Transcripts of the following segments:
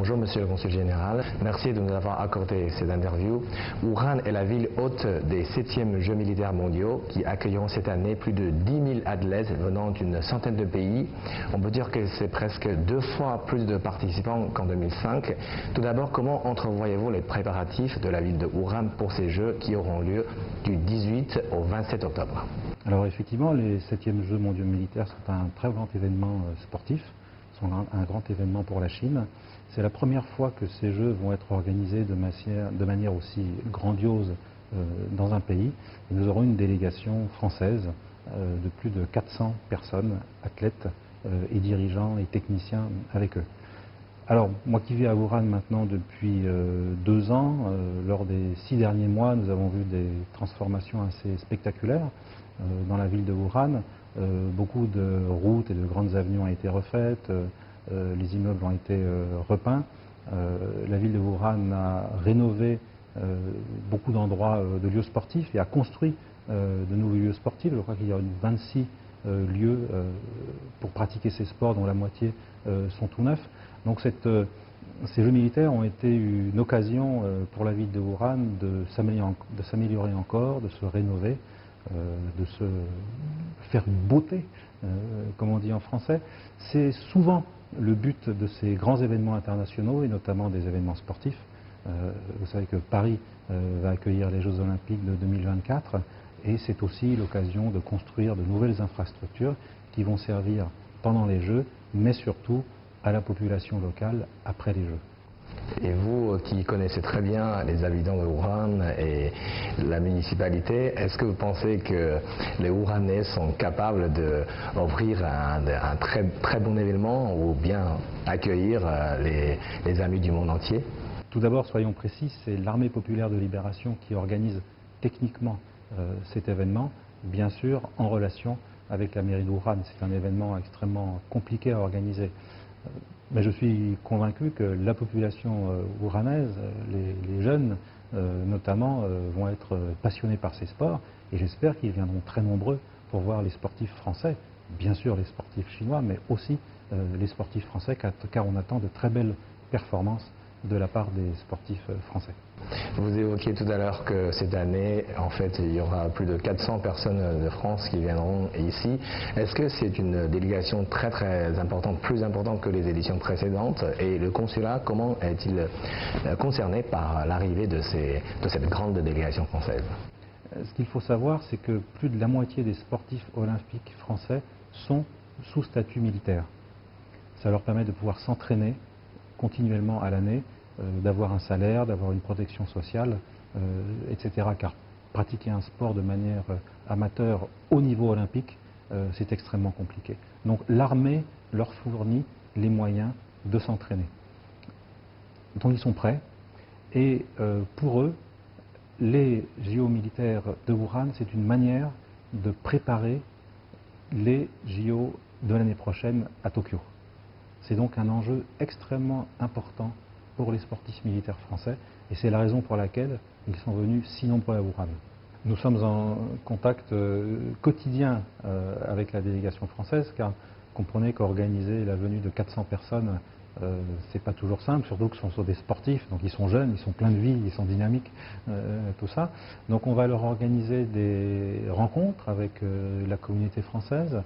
Bonjour Monsieur le Consul Général, merci de nous avoir accordé cette interview. Wuhan est la ville hôte des 7e Jeux militaires mondiaux qui accueilleront cette année plus de 10 000 athlètes venant d'une centaine de pays. On peut dire que c'est presque 2 fois plus de participants qu'en 2005. Tout d'abord, comment entrevoyez-vous les préparatifs de la ville de Wuhan pour ces Jeux qui auront lieu du 18 au 27 octobre? Alors effectivement, les 7e Jeux mondiaux militaires sont un très grand événement sportif, sont un grand événement pour la Chine. C'est la première fois que ces Jeux vont être organisés de manière aussi grandiose dans un pays. Et nous aurons une délégation française de plus de 400 personnes, athlètes et dirigeants et techniciens avec eux. Alors, moi qui vis à Wuhan maintenant depuis 2 ans, lors des 6 derniers mois, nous avons vu des transformations assez spectaculaires dans la ville de Wuhan. Beaucoup de routes et de grandes avenues ont été refaites, les immeubles ont été repeints. La ville de Wuhan a rénové beaucoup d'endroits de lieux sportifs et a construit de nouveaux lieux sportifs. Je crois qu'il y a 26 lieux pour pratiquer ces sports, dont la moitié sont tout neufs. Donc ces Jeux militaires ont été une occasion pour la ville de Wuhan de s'améliorer encore, de se rénover, de se faire une beauté, comme on dit en français. C'est souvent le but de ces grands événements internationaux et notamment des événements sportifs. Vous savez que Paris va accueillir les Jeux Olympiques de 2024 et c'est aussi l'occasion de construire de nouvelles infrastructures qui vont servir pendant les Jeux, mais surtout à la population locale après les Jeux. Et vous qui connaissez très bien les habitants de Wuhan et la municipalité, est-ce que vous pensez que les Wuhanais sont capables d'offrir un très bon événement ou bien accueillir les amis du monde entier? Tout d'abord, soyons précis, c'est l'Armée populaire de libération qui organise techniquement cet événement, bien sûr en relation avec la mairie de Wuhan. C'est un événement extrêmement compliqué à organiser. Mais je suis convaincu que la population wuhanaise, les jeunes notamment, vont être passionnés par ces sports et j'espère qu'ils viendront très nombreux pour voir les sportifs français, bien sûr les sportifs chinois, mais aussi les sportifs français car on attend de très belles performances de la part des sportifs français. Vous évoquiez tout à l'heure que cette année, en fait, il y aura plus de 400 personnes de France qui viendront ici. Est-ce que c'est une délégation très importante, plus importante que les éditions précédentes? Et le consulat, comment est-il concerné par l'arrivée de cette grande délégation française? Ce qu'il faut savoir, c'est que plus de la moitié des sportifs olympiques français sont sous statut militaire. Ça leur permet de pouvoir s'entraîner continuellement à l'année, d'avoir un salaire, d'avoir une protection sociale, etc. Car pratiquer un sport de manière amateur au niveau olympique, c'est extrêmement compliqué. Donc l'armée leur fournit les moyens de s'entraîner. Donc ils sont prêts et pour eux, les JO militaires de Wuhan, c'est une manière de préparer les JO de l'année prochaine à Tokyo. C'est donc un enjeu extrêmement important pour les sportifs militaires français et c'est la raison pour laquelle ils sont venus si nombreux à Wuhan. Nous sommes en contact quotidien avec la délégation française car comprenez qu'organiser la venue de 400 personnes, c'est pas toujours simple, surtout que ce sont des sportifs, donc ils sont jeunes, ils sont pleins de vie, ils sont dynamiques, tout ça. Donc on va leur organiser des rencontres avec la communauté française,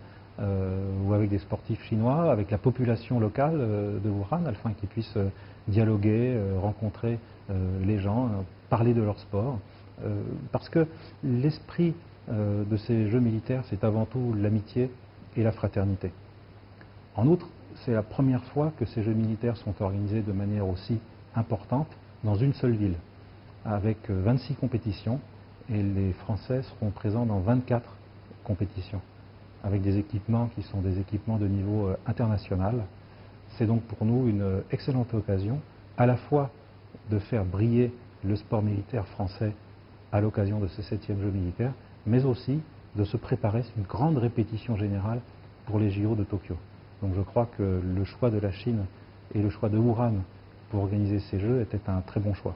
ou avec des sportifs chinois, avec la population locale de Wuhan, afin qu'ils puissent dialoguer, rencontrer les gens, parler de leur sport. Parce que l'esprit de ces Jeux militaires, c'est avant tout l'amitié et la fraternité. En outre, c'est la première fois que ces Jeux militaires sont organisés de manière aussi importante dans une seule ville, avec 26 compétitions, et les Français seront présents dans 24 compétitions, avec des équipements qui sont des équipements de niveau international. C'est donc pour nous une excellente occasion, à la fois de faire briller le sport militaire français à l'occasion de ces 7e Jeux militaires, mais aussi de se préparer, c'est une grande répétition générale pour les JO de Tokyo. Donc je crois que le choix de la Chine et le choix de Wuhan pour organiser ces Jeux était un très bon choix.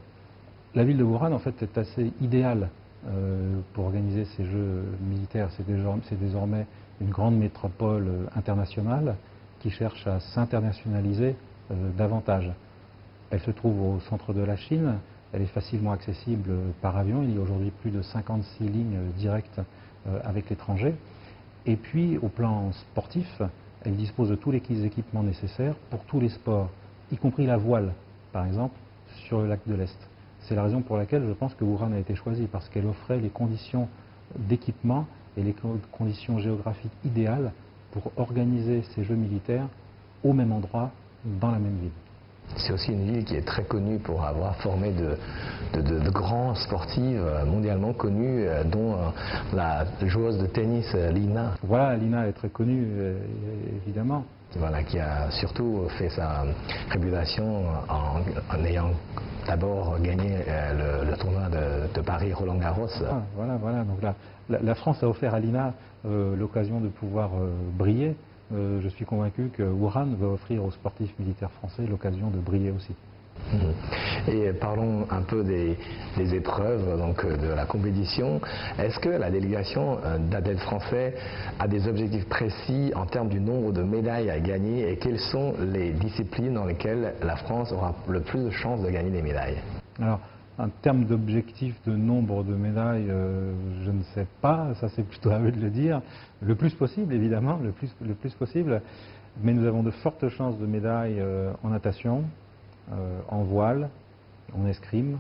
La ville de Wuhan, en fait, est assez idéale pour organiser ces Jeux militaires. C'est désormais une grande métropole internationale qui cherche à s'internationaliser davantage. Elle se trouve au centre de la Chine, elle est facilement accessible par avion, il y a aujourd'hui plus de 56 lignes directes avec l'étranger. Et puis au plan sportif, elle dispose de tous les équipements nécessaires pour tous les sports, y compris la voile par exemple, sur le lac de l'Est. C'est la raison pour laquelle je pense que Wuhan a été choisie, parce qu'elle offrait les conditions d'équipement et les conditions géographiques idéales pour organiser ces Jeux militaires au même endroit, dans la même ville. C'est aussi une ville qui est très connue pour avoir formé de grands sportifs mondialement connus, dont la joueuse de tennis Li Na. Voilà, Li Na est très connue, évidemment. Voilà, qui a surtout fait sa réputation en ayant d'abord gagné le tournoi de Paris Roland-Garros. Voilà. Donc la France a offert à Li Na l'occasion de pouvoir briller. Je suis convaincu que Wuhan va offrir aux sportifs militaires français l'occasion de briller aussi. Et parlons un peu des épreuves, donc de la compétition. Est-ce que la délégation d'athlètes français a des objectifs précis en termes du nombre de médailles à gagner, et quelles sont les disciplines dans lesquelles la France aura le plus de chances de gagner des médailles? Alors, en termes d'objectif de nombre de médailles, je ne sais pas, ça c'est plutôt à eux de le dire. Le plus possible, évidemment, le plus possible. Mais nous avons de fortes chances de médailles en natation, en voile, en escrime,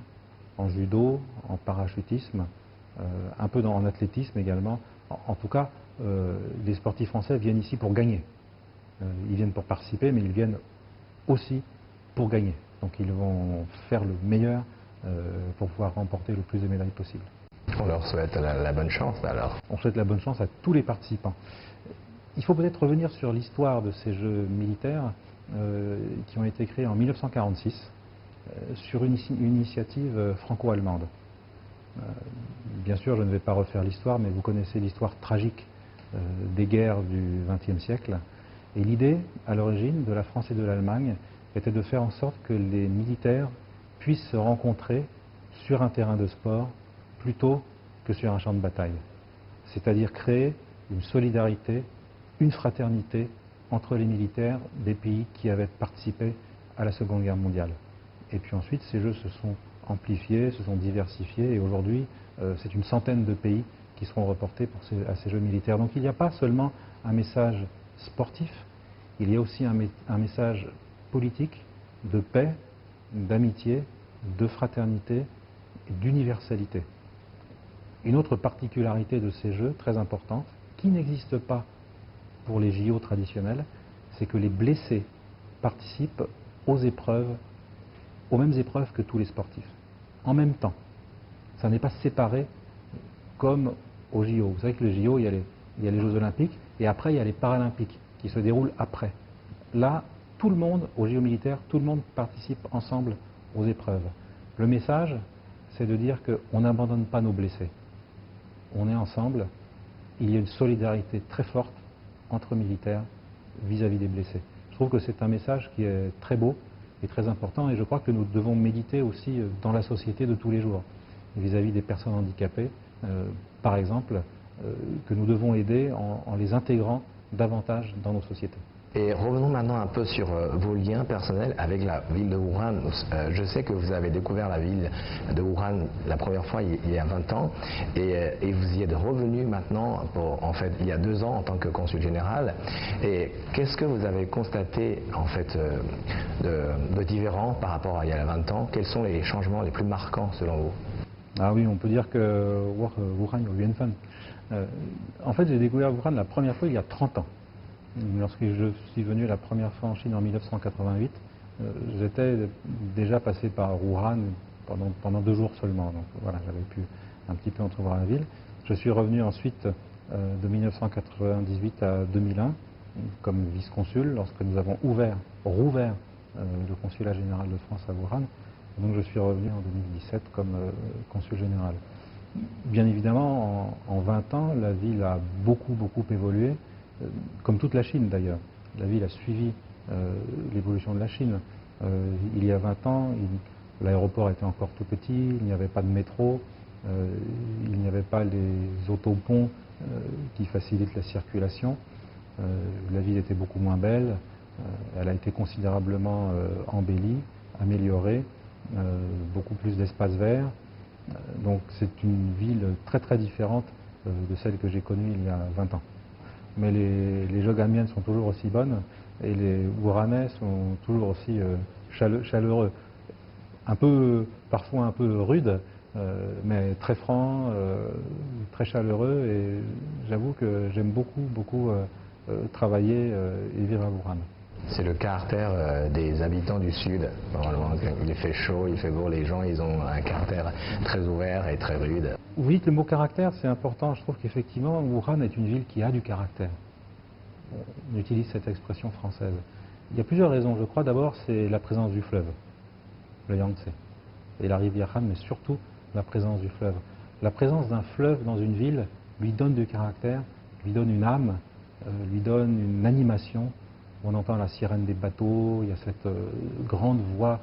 en judo, en parachutisme, un peu en athlétisme également. En tout cas, les sportifs français viennent ici pour gagner. Ils viennent pour participer, mais ils viennent aussi pour gagner. Donc ils vont faire le meilleur pour pouvoir remporter le plus de médailles possible. On leur souhaite la bonne chance alors. On souhaite la bonne chance à tous les participants. Il faut peut-être revenir sur l'histoire de ces Jeux militaires qui ont été créés en 1946 sur une initiative franco-allemande. Bien sûr, je ne vais pas refaire l'histoire, mais vous connaissez l'histoire tragique des guerres du XXe siècle. Et l'idée, à l'origine, de la France et de l'Allemagne, était de faire en sorte que les militaires puissent se rencontrer sur un terrain de sport plutôt que sur un champ de bataille. C'est-à-dire créer une solidarité, une fraternité entre les militaires des pays qui avaient participé à la Seconde Guerre mondiale. Et puis ensuite, ces jeux se sont amplifiés, se sont diversifiés, et aujourd'hui, c'est une centaine de pays qui seront reportés à ces Jeux militaires. Donc il n'y a pas seulement un message sportif, il y a aussi un message politique, de paix, d'amitié, de fraternité et d'universalité. Une autre particularité de ces Jeux, très importante, qui n'existe pas pour les JO traditionnels, c'est que les blessés participent aux mêmes épreuves que tous les sportifs, en même temps. Ça n'est pas séparé comme aux JO. Vous savez que les JO, il y a les Jeux Olympiques, et après il y a les Paralympiques qui se déroulent après. Là, tout le monde, aux JO militaires, tout le monde participe ensemble aux épreuves. Le message, c'est de dire qu'on n'abandonne pas nos blessés. On est ensemble, il y a une solidarité très forte entre militaires vis-à-vis des blessés. Je trouve que c'est un message qui est très beau et très important, et je crois que nous devons méditer aussi dans la société de tous les jours, vis-à-vis des personnes handicapées, par exemple, que nous devons aider en les intégrant davantage dans nos sociétés. Et revenons maintenant un peu sur vos liens personnels avec la ville de Wuhan. Je sais que vous avez découvert la ville de Wuhan la première fois il y a 20 ans, et vous y êtes revenu maintenant, en fait, il y a 2 ans en tant que consul général. Et qu'est-ce que vous avez constaté en fait de différent par rapport à il y a 20 ans? Quels sont les changements les plus marquants selon vous? Ah oui, on peut dire que Wuhan est fun. En fait, j'ai découvert Wuhan la première fois il y a 30 ans. Lorsque je suis venu la première fois en Chine en 1988, j'étais déjà passé par Wuhan pendant 2 jours seulement. Donc voilà, j'avais pu un petit peu entrevoir la ville. Je suis revenu ensuite de 1998 à 2001 comme vice-consul lorsque nous avons rouvert le consulat général de France à Wuhan. Donc je suis revenu en 2017 comme consul général. Bien évidemment, en 20 ans, la ville a beaucoup évolué. Comme toute la Chine d'ailleurs. La ville a suivi l'évolution de la Chine. Il y a 20 ans, l'aéroport était encore tout petit, il n'y avait pas de métro, il n'y avait pas les autoponts qui facilitent la circulation. La ville était beaucoup moins belle, elle a été considérablement embellie, améliorée, beaucoup plus d'espaces verts. Donc c'est une ville très très différente de celle que j'ai connue il y a 20 ans. Mais les Jogamiennes sont toujours aussi bonnes et les Ouranais sont toujours aussi chaleureux. Parfois un peu rudes, mais très francs, très chaleureux, et j'avoue que j'aime beaucoup travailler et vivre à Ouran. C'est le caractère des habitants du Sud. Normalement, il fait chaud, il fait beau, les gens ils ont un caractère très ouvert et très rude. Oui, le mot caractère, c'est important. Je trouve qu'effectivement, Ouran est une ville qui a du caractère. On utilise cette expression française. Il y a plusieurs raisons, je crois. D'abord, c'est la présence du fleuve, le Yangtze, et la rivière Han, mais surtout la présence du fleuve. La présence d'un fleuve dans une ville lui donne du caractère, lui donne une âme, lui donne une animation. On entend la sirène des bateaux, il y a cette grande voie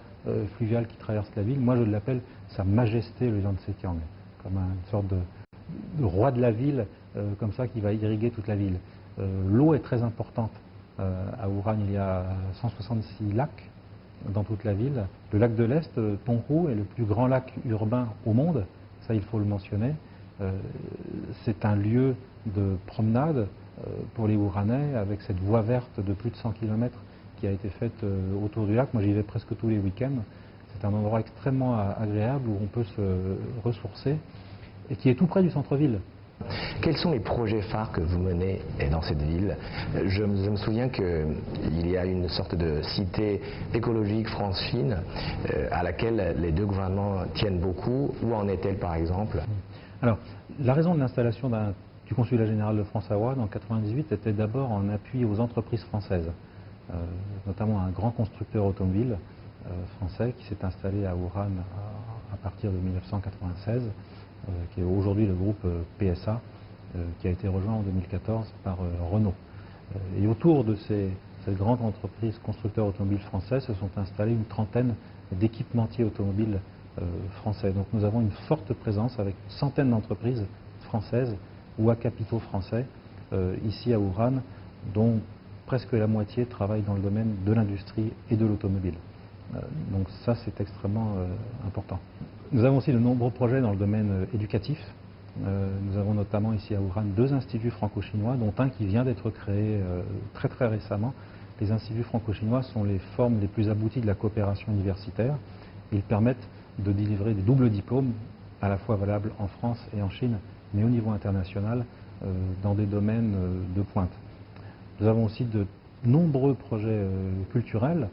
fluviale qui traverse la ville. Moi, je l'appelle Sa Majesté le Yangtze-Kiang, comme une sorte de roi de la ville, comme ça, qui va irriguer toute la ville. L'eau est très importante. À Ouran, il y a 166 lacs dans toute la ville. Le lac de l'Est, Tonghou, est le plus grand lac urbain au monde, ça il faut le mentionner. C'est un lieu de promenade pour les Ouranais, avec cette voie verte de plus de 100 km qui a été faite autour du lac. Moi j'y vais presque tous les week-ends. C'est un endroit extrêmement agréable où on peut se ressourcer et qui est tout près du centre-ville. Quels sont les projets phares que vous menez dans cette ville? Je me souviens qu'il y a une sorte de cité écologique France-Chine à laquelle les deux gouvernements tiennent beaucoup. Où en est-elle par exemple? Alors, la raison de l'installation du consulat général de France à Ouran en 1998 était d'abord en appui aux entreprises françaises, notamment un grand constructeur automobile français qui s'est installé à Ouran à partir de 1996. Qui est aujourd'hui le groupe PSA, qui a été rejoint en 2014 par Renault. Et autour de cette grande entreprise constructeur automobile français se sont installés une trentaine d'équipementiers automobiles français. Donc nous avons une forte présence avec une centaine d'entreprises françaises ou à capitaux français ici à Ouran, dont presque la moitié travaille dans le domaine de l'industrie et de l'automobile. Donc ça, c'est extrêmement important. Nous avons aussi de nombreux projets dans le domaine éducatif. Nous avons notamment ici à Ouran 2 instituts franco-chinois, dont un qui vient d'être créé très récemment. Les instituts franco-chinois sont les formes les plus abouties de la coopération universitaire. Ils permettent de délivrer des doubles diplômes, à la fois valables en France et en Chine, mais au niveau international, dans des domaines de pointe. Nous avons aussi de nombreux projets culturels.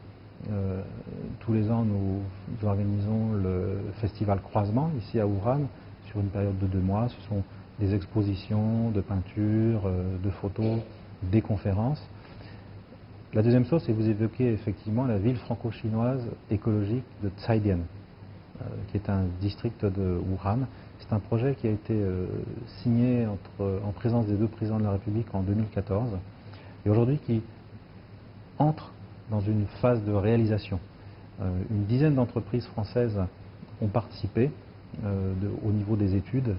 Tous les ans, nous organisons le festival Croisement ici à Ouran sur une période de 2 mois. Ce sont des expositions de peinture, de photos, des conférences. La deuxième chose, c'est que vous évoquez effectivement la ville franco-chinoise écologique de Zhaidian, qui est un district de Ouran. C'est un projet qui a été signé en présence des 2 présidents de la République en 2014 et aujourd'hui qui entre dans une phase de réalisation. Une dizaine d'entreprises françaises ont participé au niveau des études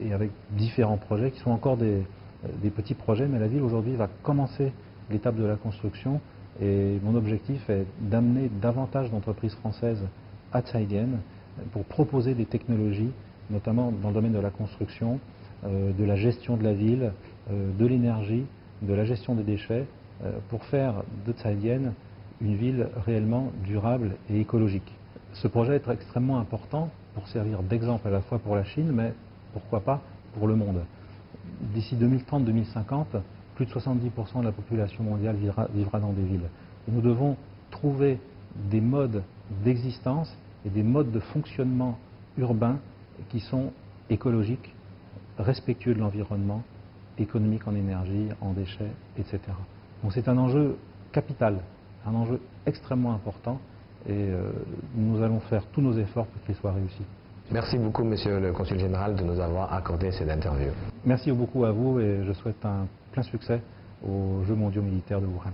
et avec différents projets qui sont encore des petits projets, mais la ville aujourd'hui va commencer l'étape de la construction et mon objectif est d'amener davantage d'entreprises françaises à Zhaidian pour proposer des technologies, notamment dans le domaine de la construction, de la gestion de la ville, de l'énergie, de la gestion des déchets, pour faire de Zhaidian une ville réellement durable et écologique. Ce projet est extrêmement important pour servir d'exemple à la fois pour la Chine, mais pourquoi pas pour le monde. D'ici 2030-2050, plus de 70% de la population mondiale vivra dans des villes. Et nous devons trouver des modes d'existence et des modes de fonctionnement urbains qui sont écologiques, respectueux de l'environnement, économiques en énergie, en déchets, etc. Donc c'est un enjeu capital, un enjeu extrêmement important et nous allons faire tous nos efforts pour qu'il soit réussi. Merci beaucoup, Monsieur le Consul Général, de nous avoir accordé cette interview. Merci beaucoup à vous et je souhaite un plein succès aux Jeux mondiaux militaires de Ouran.